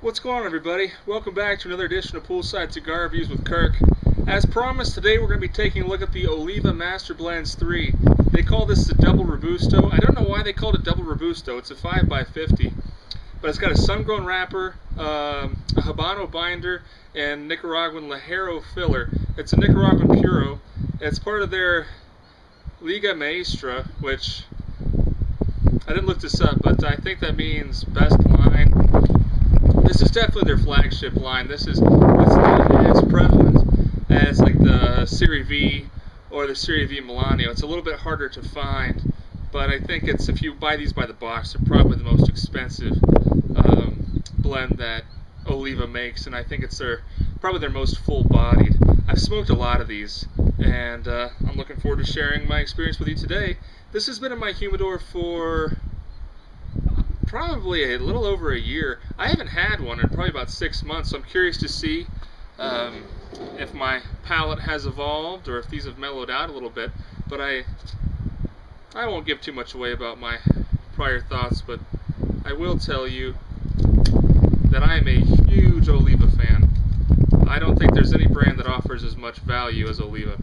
What's going on, everybody? Welcome back to another edition of Poolside Cigar Reviews with Kirk. As promised, today we're going to be taking a look at the Oliva Master Blends 3. They call this the Double Robusto. I don't know why they called it Double Robusto. It's a 5x50. But it's got a sun-grown wrapper, a Habano binder, and Nicaraguan Ligero filler. It's a Nicaraguan Puro. It's part of their Liga Maestra, which I didn't look this up, but I think that means best line. This is definitely their flagship line. It's not as prevalent as like the Serie V or the Serie V Milanio. It's a little bit harder to find, but I think it's, if you buy these by the box, they're probably the most expensive blend that Oliva makes, and I think it's probably their most full-bodied. I've smoked a lot of these, and I'm looking forward to sharing my experience with you today. This has been in my humidor for probably a little over a year. I haven't had one in probably about 6 months, so I'm curious to see if my palate has evolved or if these have mellowed out a little bit. But I won't give too much away about my prior thoughts, but I will tell you that I am a huge Oliva fan. I don't think there's any brand that offers as much value as Oliva.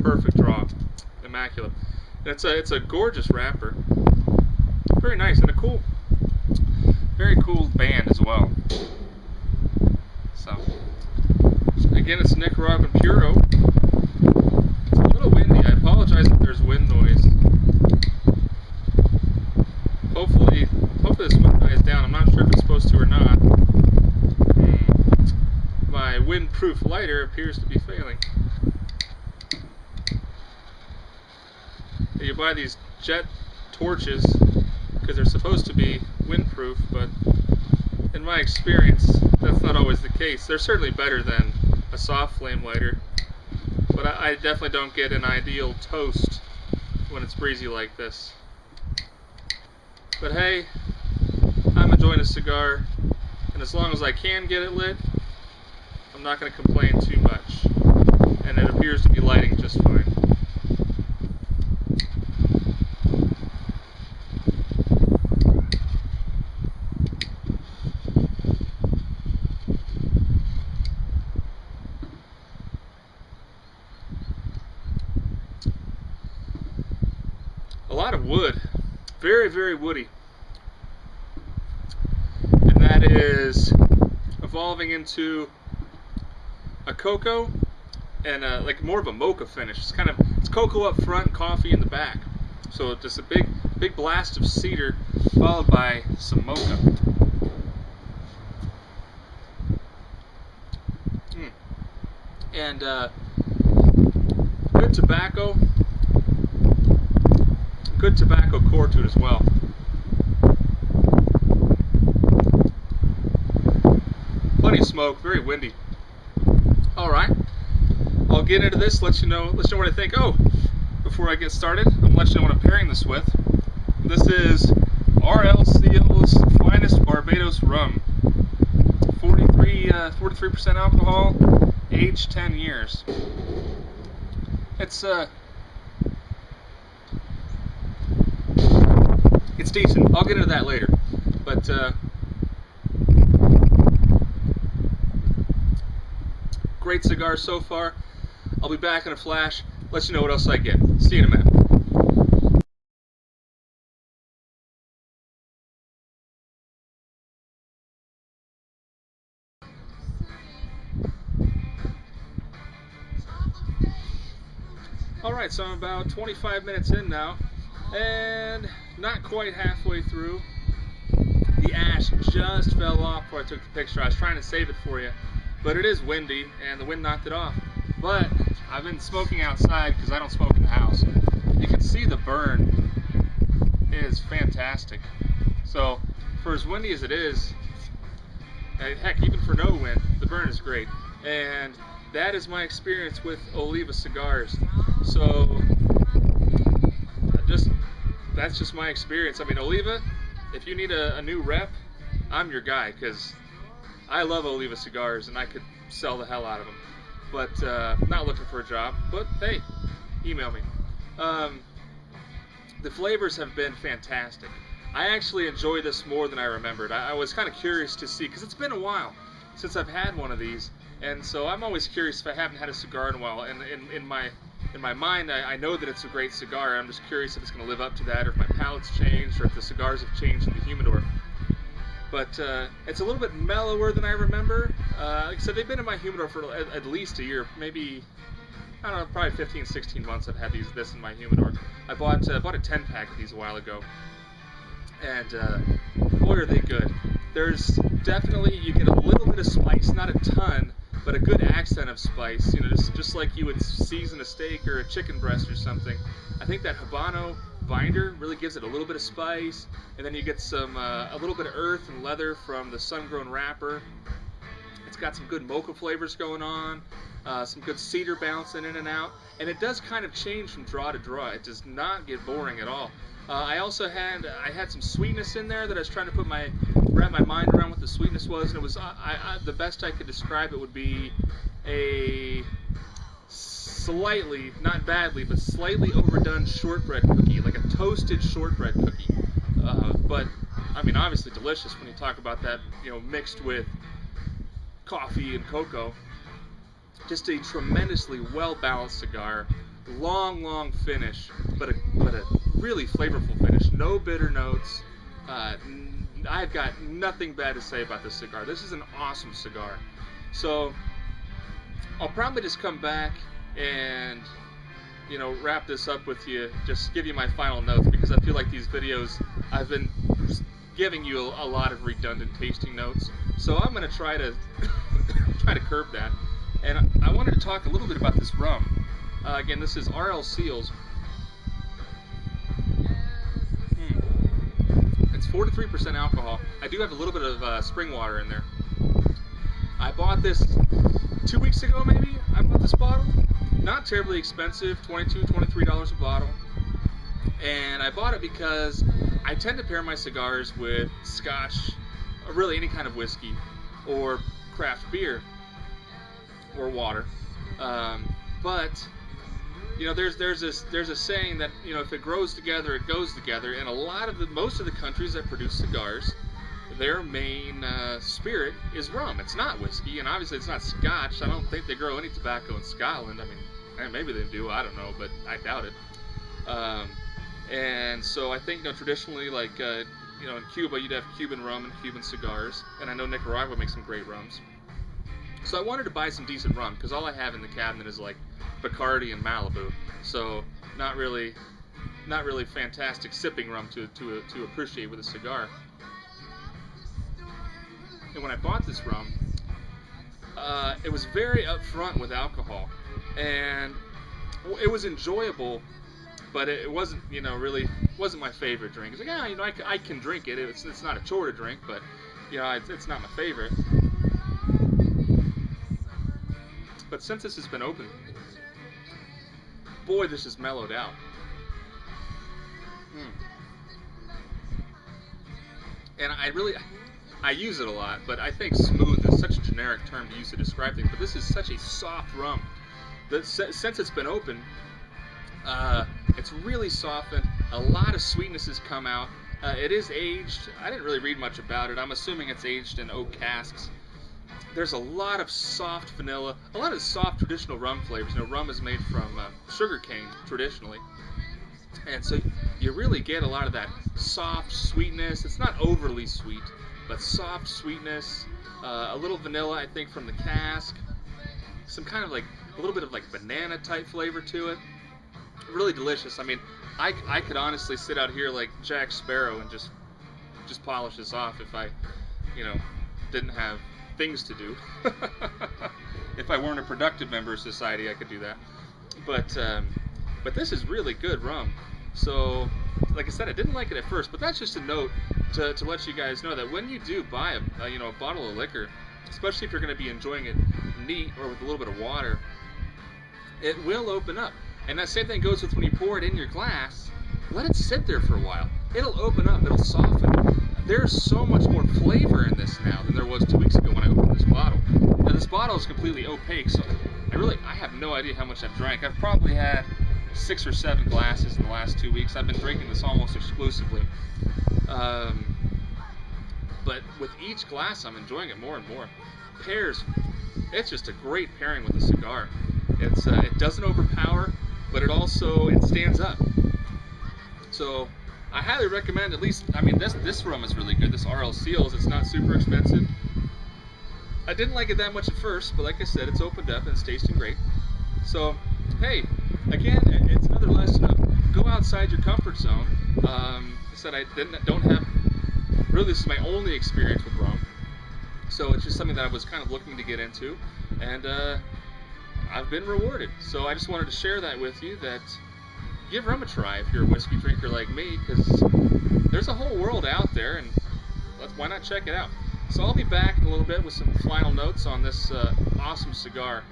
Perfect draw. Immaculate. It's a gorgeous wrapper. Very nice, and a very cool band as well. So, again, it's Nicaraguan Puro. It's a little windy. I apologize if there's wind noise. Hopefully this wind dies down. I'm not sure if it's supposed to or not. My windproof lighter appears to be failing. You buy these jet torches because they're supposed to be windproof, but in my experience, that's not always the case. They're certainly better than a soft flame lighter, but I definitely don't get an ideal toast when it's breezy like this. But hey, I'm enjoying a cigar, and as long as I can get it lit, I'm not going to complain too much, and it appears to be lighting just fine. A lot of wood, very, very woody, and that is evolving into a cocoa and like more of a mocha finish. It's cocoa up front, coffee in the back. So just a big blast of cedar followed by some mocha. And good tobacco. Good tobacco core to it as well. Plenty of smoke, very windy. Alright, I'll get into this, let you know what I think. Oh, before I get started, I'm going to let you know what I'm pairing this with. This is RL Seal's Finest Barbados Rum. 43% alcohol, aged 10 years. It's decent. I'll get into that later. But great cigar so far. I'll be back in a flash. Let you know what else I get. See you in a minute. Alright, so I'm about 25 minutes in now, and not quite halfway through. The ash just fell off before I took the picture. I was trying to save it for you, but it is windy, and the wind knocked it off. But I've been smoking outside because I don't smoke in the house. You can see the burn is fantastic. So for as windy as it is, heck, even for no wind, the burn is great. And that is my experience with Oliva cigars. So that's just my experience. I mean, Oliva, if you need a new rep, I'm your guy, because I love Oliva cigars and I could sell the hell out of them. But not looking for a job, but hey, email me. The flavors have been fantastic. I actually enjoy this more than I remembered. I was kind of curious to see, because it's been a while since I've had one of these, and so I'm always curious if I haven't had a cigar in a while. And in my mind, I know that it's a great cigar. I'm just curious if it's going to live up to that, or if my palate's changed, or if the cigars have changed in the humidor. But it's a little bit mellower than I remember. Like I said, they've been in my humidor for at least a year, maybe, I don't know, probably 15, 16 months I've had this in my humidor. I bought a 10-pack of these a while ago, and boy are they good. There's definitely, you get a little bit of spice, not a ton, but a good accent of spice, you know, just like you would season a steak or a chicken breast or something. I think that Habano binder really gives it a little bit of spice, and then you get some a little bit of earth and leather from the sun-grown wrapper. It's got some good mocha flavors going on, some good cedar bouncing in and out, and it does kind of change from draw to draw. It does not get boring at all. I also had some sweetness in there that I was trying to wrap my mind around what the sweetness was, and it was the best I could describe it would be a slightly, not badly, but slightly overdone shortbread cookie, like a toasted shortbread cookie. But I mean, obviously delicious when you talk about that, you know, mixed with coffee and cocoa. Just a tremendously well-balanced cigar, long finish, but a really flavorful finish. No bitter notes. I've got nothing bad to say about this cigar. This is an awesome cigar. So I'll probably just come back and, you know, wrap this up with you, just give you my final notes, because I feel like these videos I've been giving you a lot of redundant tasting notes. So I'm going to try to curb that. And I wanted to talk a little bit about this rum. Again, this is RL Seals. It's 43% alcohol. I do have a little bit of spring water in there. I bought this 2 weeks ago, maybe. I bought this bottle. Not terribly expensive, $22, $23 a bottle. And I bought it because I tend to pair my cigars with scotch, or really any kind of whiskey, or craft beer, or water. But you know, there's a saying that, you know, if it grows together, it goes together. And most of the countries that produce cigars, their main spirit is rum. It's not whiskey, and obviously it's not scotch. I don't think they grow any tobacco in Scotland. I mean, maybe they do, I don't know, but I doubt it. And so I think, you know, traditionally, like, you know, in Cuba, you'd have Cuban rum and Cuban cigars, and I know Nicaragua makes some great rums. So I wanted to buy some decent rum, because all I have in the cabinet is like Bacardi and Malibu. So not really fantastic sipping rum to appreciate with a cigar. And when I bought this rum, it was very upfront with alcohol, and it was enjoyable, but it wasn't, you know, really wasn't my favorite drink. It's like, yeah, you know, I can drink it. It's not a chore to drink, but, you know, it's not my favorite. But since this has been open, boy, this is mellowed out. And I use it a lot, but I think smooth is such a generic term to use to describe things. But this is such a soft rum that since it's been open, it's really softened. A lot of sweetness has come out. It is aged. I didn't really read much about it. I'm assuming it's aged in oak casks. There's a lot of soft vanilla, a lot of soft traditional rum flavors. You know, rum is made from sugar cane traditionally, and so you really get a lot of that soft sweetness. It's not overly sweet, but soft sweetness. A little vanilla, I think, from the cask. Some kind of like a little bit of like banana type flavor to it. Really delicious. I mean, I could honestly sit out here like Jack Sparrow and just polish this off if I, you know, didn't have things to do. If I weren't a productive member of society, I could do that. But this is really good rum. So, like I said, I didn't like it at first, but that's just a note to let you guys know that when you do buy a bottle of liquor, especially if you're going to be enjoying it neat or with a little bit of water, it will open up. And that same thing goes with when you pour it in your glass. Let it sit there for a while. It'll open up. It'll soften. There's so much more flavor in this now than there was 2 weeks ago when I opened this bottle. Now this bottle is completely opaque, so I have no idea how much I've drank. I've probably had 6 or 7 glasses in the last 2 weeks. I've been drinking this almost exclusively. But with each glass, I'm enjoying it more and more. Pairs, it's just a great pairing with a cigar. It doesn't overpower, but it stands up. So I highly recommend, at least, I mean, this rum is really good. This RL Seals, it's not super expensive. I didn't like it that much at first, but like I said, it's opened up and it's tasting great. So, hey, again, it's another lesson of go outside your comfort zone. I said don't have, really this is my only experience with rum. So it's just something that I was kind of looking to get into, and I've been rewarded. So I just wanted to share that with you, that give rum a try if you're a whiskey drinker like me, because there's a whole world out there, and why not check it out? So I'll be back in a little bit with some final notes on this awesome cigar.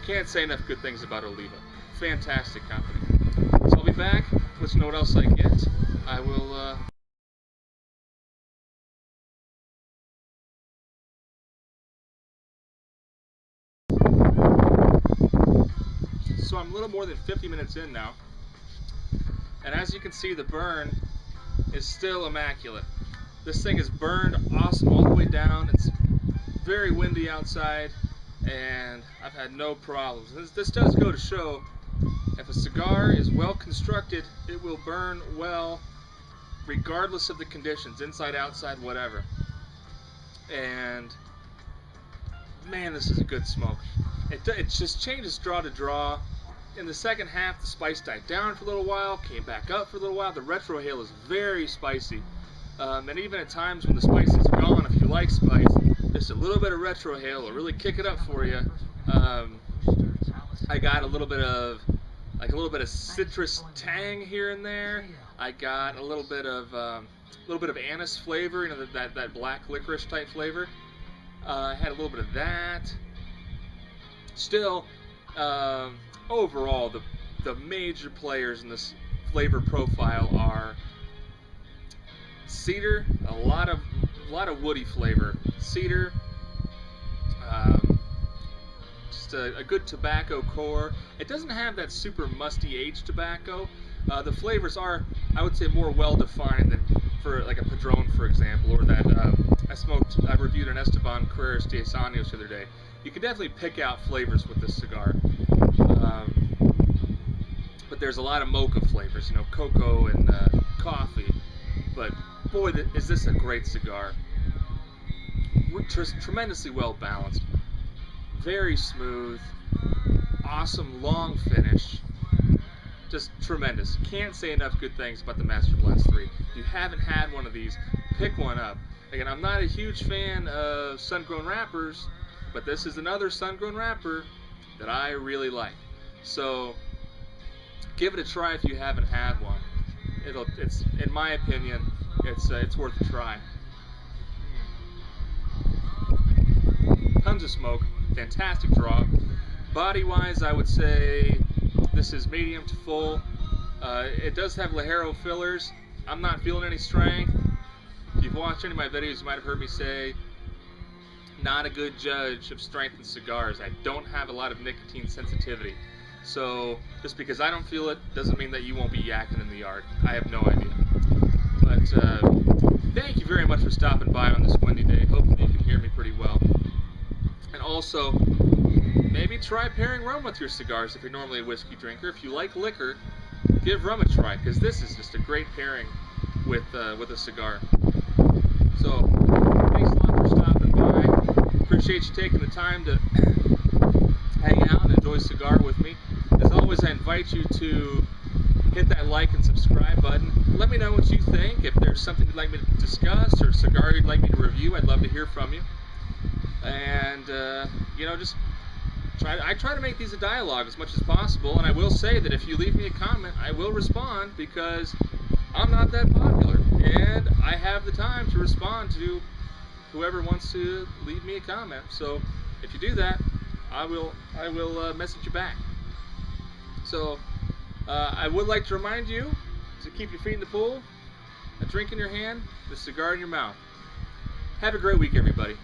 Can't say enough good things about Oliva. Fantastic company. So I'll be back. Let's know what else I get. I will... So I'm a little more than 50 minutes in now. And as you can see, the burn is still immaculate. This thing is burned awesome all the way down. It's very windy outside, and I've had no problems. This does go to show, if a cigar is well constructed, it will burn well regardless of the conditions, inside, outside, whatever. And man, this is a good smoke. It just changes draw to draw. In the second half, the spice died down for a little while, came back up for a little while. The retrohale is very spicy. And even at times when the spice is gone, if you like spice, just a little bit of retrohale will really kick it up for you. I got a little bit of citrus tang here and there. I got a little bit of anise flavor, you know, that black licorice type flavor. I had a little bit of that. Still, overall, the major players in this flavor profile are cedar, a lot of woody flavor. Cedar, just a good tobacco core. It doesn't have that super musty aged tobacco. The flavors are, I would say, more well defined than for like a Padron, for example, or that I reviewed an Esteban Carreras de Años the other day. You can definitely pick out flavors with this cigar. But there's a lot of mocha flavors, you know, cocoa and coffee. But boy, is this a great cigar. Tremendously well balanced, very smooth, awesome long finish, just tremendous. Can't say enough good things about the Master Blends 3. If you haven't had one of these, pick one up. Again, I'm not a huge fan of sun-grown wrappers, but this is another sun-grown wrapper that I really like. So give it a try if you haven't had one. It's in my opinion, it's worth a try. Tons of smoke, fantastic draw. Body-wise, I would say this is medium to full. It does have Ligero fillers. I'm not feeling any strength. If you've watched any of my videos, you might have heard me say, not a good judge of strength in cigars. I don't have a lot of nicotine sensitivity. So just because I don't feel it doesn't mean that you won't be yakking in the yard. I have no idea. But thank you very much for stopping by on this windy day. Hopefully you can hear me pretty well. And also, maybe try pairing rum with your cigars if you're normally a whiskey drinker. If you like liquor, give rum a try, because this is just a great pairing with a cigar. So, thanks a lot for stopping by. Appreciate you taking the time to hang out and enjoy a cigar with me. As always, I invite you to hit that like and subscribe button. Let me know what you think. If there's something you'd like me to discuss or a cigar you'd like me to review, I'd love to hear from you. And you know, just I try to make these a dialogue as much as possible, and I will say that if you leave me a comment, I will respond, because I'm not that popular, and I have the time to respond to whoever wants to leave me a comment. So if you do that, I will message you back. So I would like to remind you to keep your feet in the pool, a drink in your hand, a cigar in your mouth. Have a great week, everybody.